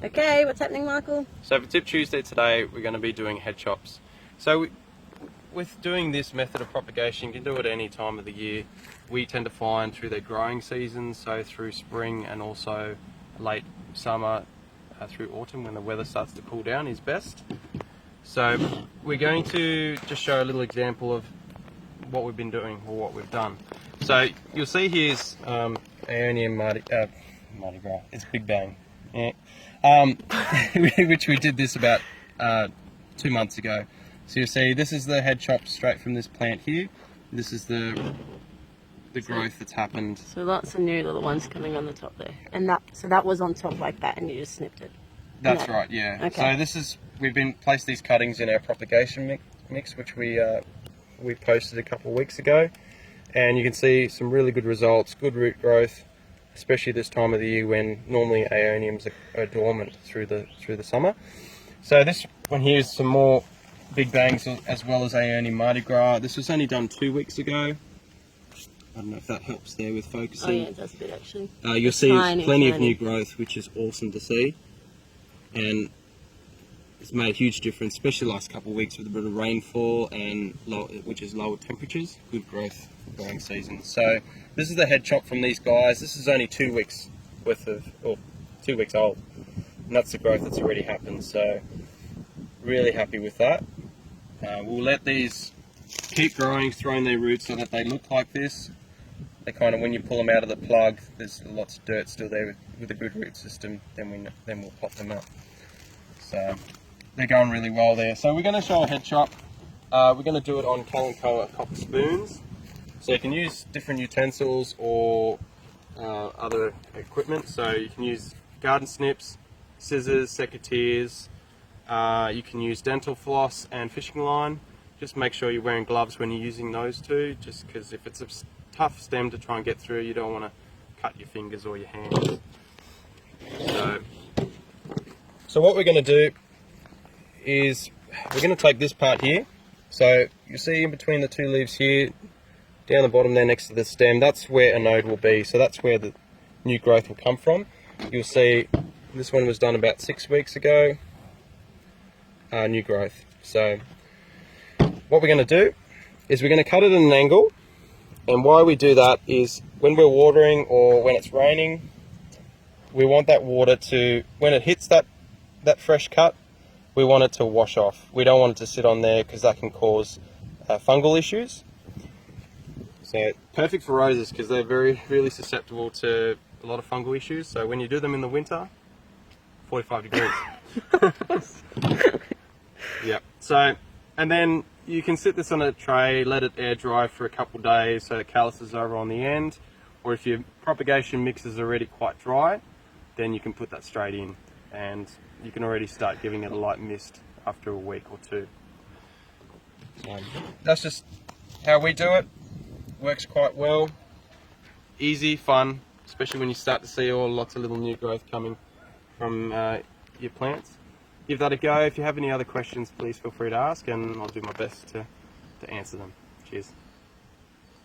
Okay, what's happening, Michael? So for Tip Tuesday today, we're going to be doing head chops. So with doing this method of propagation, you can do it any time of the year. We tend to find through their growing seasons, so through spring and also late summer through autumn when the weather starts to cool down is best. So we're going to just show a little example of what we've been doing or what we've done. So you'll see here's Aeonium Mardi Gras, it's Big Bang. Yeah. Which we did this about 2 months ago. So you'll see this is the head chop straight from this plant here. This is the growth that's happened. So lots of new little ones coming on the top there. And that was on top like that and you just snipped it. That's right, yeah. Okay. So this is, we've placed these cuttings in our propagation mix which we posted a couple of weeks ago. And you can see some really good results, good root growth, especially this time of the year when normally aeoniums are dormant through the summer. So this one here is some more Big Bangs as well as Aeonium Mardi Gras. This was only done 2 weeks ago. I don't know if that helps there with focusing. Oh yeah, it does a bit actually. You'll see plenty of new growth, which is awesome to see. And it's made a huge difference, especially the last couple of weeks with a bit of rainfall and which is lower temperatures. Good growth for growing season. So this is the head chop from these guys. This is only 2 weeks worth of, or 2 weeks old. And that's the growth that's already happened. So really happy with that. We'll let these keep growing, throwing their roots so that they look like this. They kind of, when you pull them out of the plug, there's lots of dirt still there with a good root system. Then we'll pop them up. So they're going really well there. So we're going to show a head chop. We're going to do it on copper spoons. So you can use different utensils or other equipment. So you can use garden snips, scissors, secateurs. You can use dental floss and fishing line. Just make sure you're wearing gloves when you're using those two, just because if it's a tough stem to try and get through, you don't want to cut your fingers or your hands. So what we're going to do is we're going to take this part here. So you see in between the two leaves here, down the bottom there next to the stem, that's where a node will be. So that's where the new growth will come from. You'll see this one was done about 6 weeks ago. New growth. So what we're going to do is we're going to cut it at an angle, and why we do that is when we're watering or when it's raining, we want that water to, when it hits that fresh cut, we want it to wash off. We don't want it to sit on there because that can cause fungal issues. So perfect for roses because they're really susceptible to a lot of fungal issues. So when you do them in the winter, 45 degrees. Yep. So, and then you can sit this on a tray, let it air dry for a couple of days so it calluses over on the end. Or if your propagation mix is already quite dry, then you can put that straight in and you can already start giving it a light mist after a week or two. So that's just how we do it. Works quite well. Easy, fun, especially when you start to see lots of little new growth coming from your plants. Give that a go. If you have any other questions, please feel free to ask and I'll do my best to answer them. Cheers.